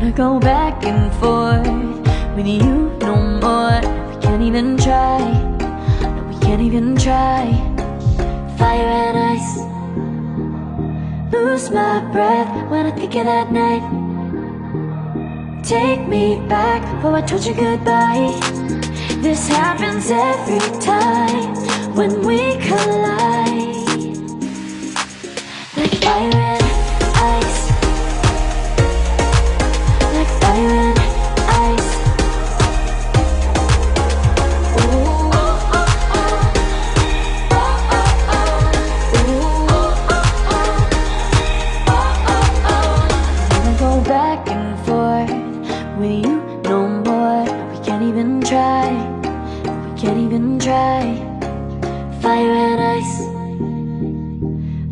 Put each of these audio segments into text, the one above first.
wanna go back and forth with you no more. We can't even try, no, we can't even try. Fire and ice, lose my breath when I think of that night. Take me back, oh I told you goodbye. This happens every time when we collide. Like fire and ice, like fire and ice. Ooh, oh, oh, oh. Oh, oh, oh. Ooh, oh, oh, oh. Oh, oh, oh. I wanna go back and forth with you no more. We can't even try, we can't even try. Fire and ice,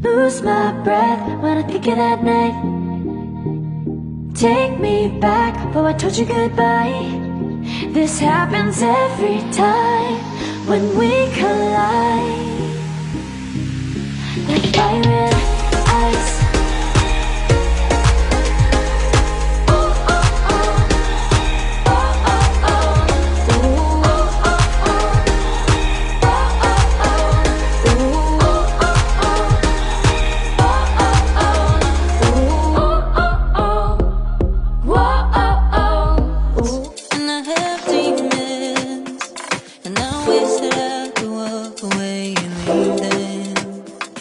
lose my breath when I think of that night. Take me back, oh I told you goodbye. This happens every time when we collide. Like fire and ice. Oh, oh, oh. Oh, oh, oh. Ooh, oh, oh, oh. Oh, oh, oh. Ooh, oh, oh, oh. And I have demons, and I wish that I could walk away and leave them.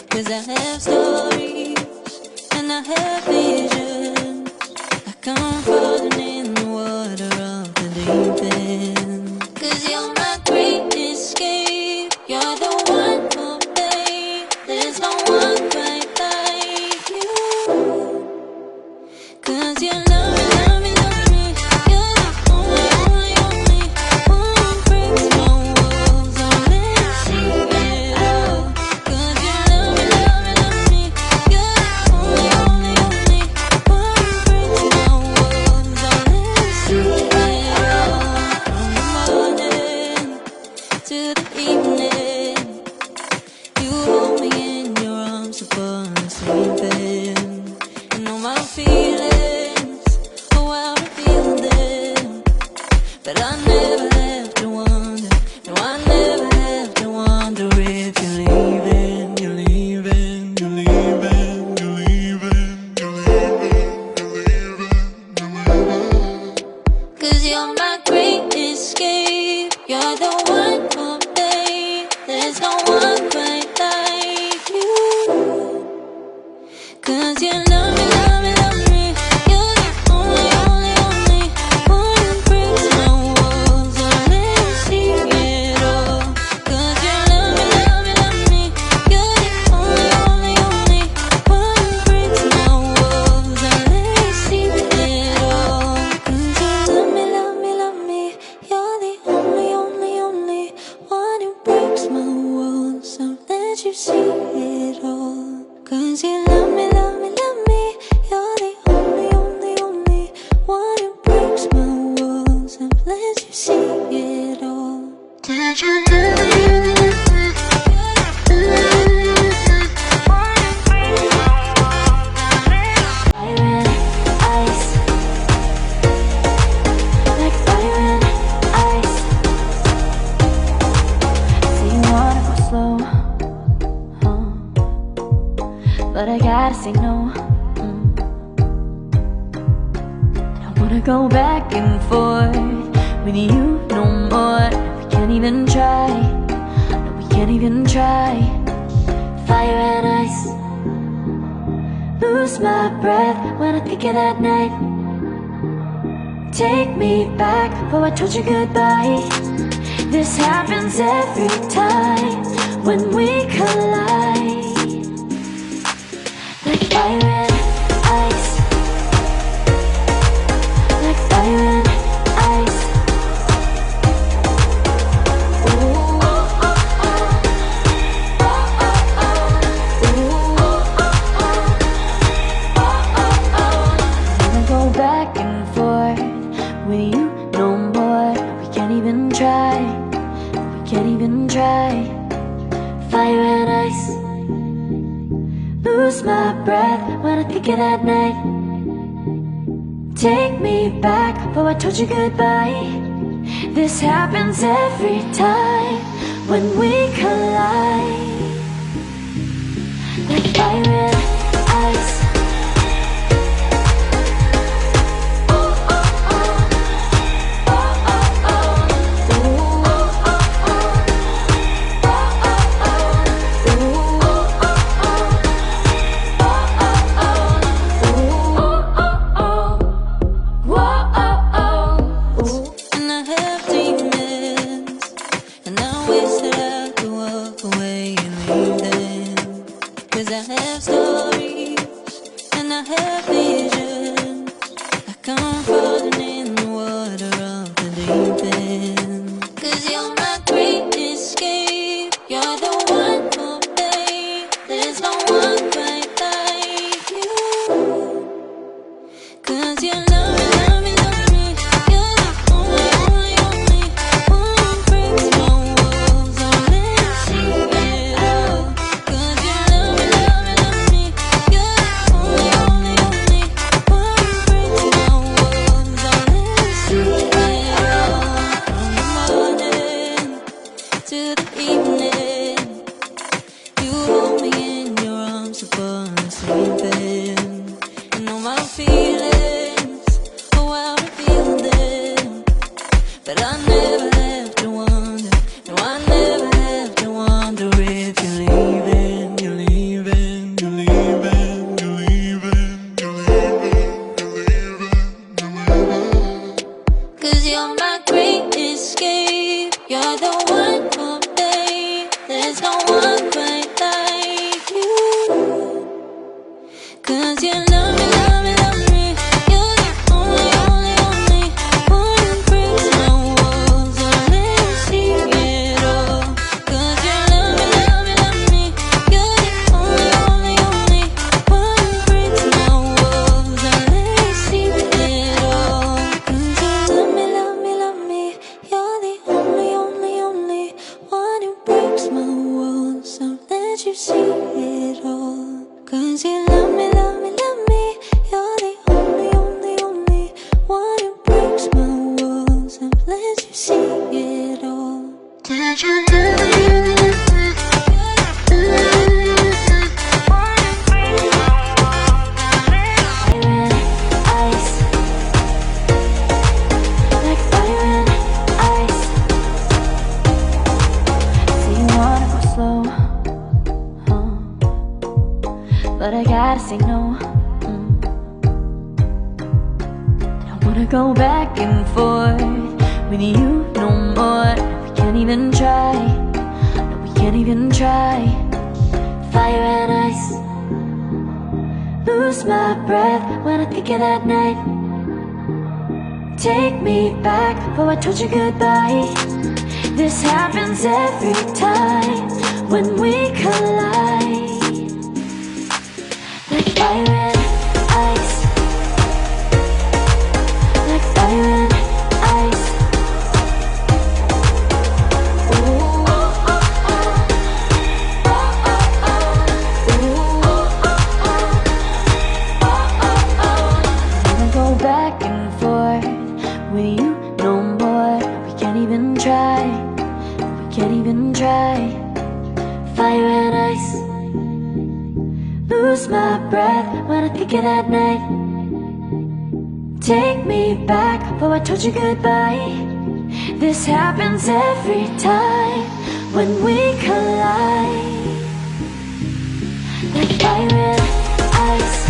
'Cause I have stories, and I have visions, like I'm falling in the water of the deep end. 'Cause you're my great escape, you're the one for me. There's no one quite like you. 'Cause you love me, love me, love me. You're the only, only, only one who breaks my walls. I'll let you see it all. 'Cause you love me, love me, love me. You're the only, only, only one who breaks my walls. I'll let you see it all. From the morning to the evening, you hold me in your arms to fall asleep. And all my feelings, oh I'll reveal them. But I never have to wonder, no I never have to wonder if you're leaving, you're leaving, you're leaving, you're leaving, you're leaving, you're leaving, you're leaving. 'Cause you're my great escape, you're the one for me. There's no one quite like you. 'Cause you love me, love me, love me. You're the only, only, only one who breaks my walls. I'll let you see it all. 'Cause you love me, love me, love me. You're the only, only, only one who breaks my walls. I'll let you see it all. 'Cause you love me, love me, love me. You're the only, only, only one who breaks my walls. I'll let you see it all. 'Cause you love me, love me, love me. You're the only, only, only one who breaks my walls. I've let you see it all. Did you know Fire and ice, like fire and ice. Say you wanna go slow, but I gotta say no. I don't wanna go back and forth with you no more. We can't even try, no, we can't even try. Fire and ice, lose my breath when I think of that night. Take me back, oh I told you goodbye. This happens every time when we collide. Like fire and ice, like fire and ice. Ooh, oh, oh, oh. Oh, oh, oh. Ooh, oh, oh, oh. Oh, oh, oh. I wanna go back and forth with you no more. We can't even try, we can't even try. Fire and ice, lose my breath when I think of that night. Take me back before I told you goodbye. This happens every time when we collide. Like fire and ice. But I gotta say no. Don't wanna go back and forth with you no more. We can't even try. No, we can't even try. Fire and ice. Lose my breath when I think of that night. Take me back before I told you goodbye. This happens every time when we collide. Like fire and ice. Like fire and ice. Ooh, oh, oh, oh. Oh, oh, oh. Ooh, oh, oh, oh. Oh, oh, oh. I wanna go back and forth with you no more. We can't even try. We can't even try. Fire and ice. Lose my breath when I think of that night. Take me back before I told you goodbye. This happens every time when we collide. Like fire and ice.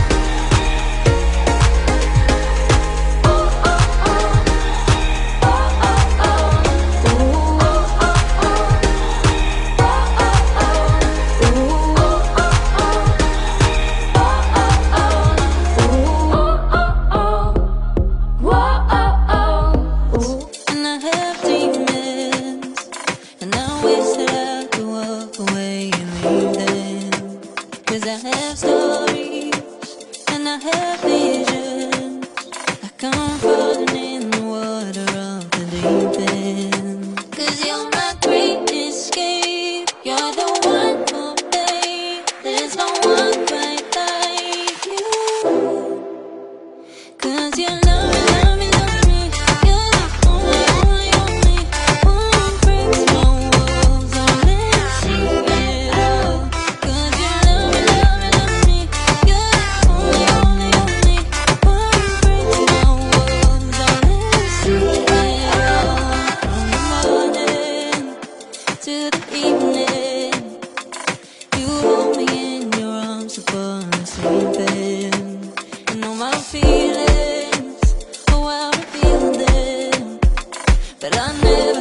Cause you love feelings, oh, how to feel them, but I never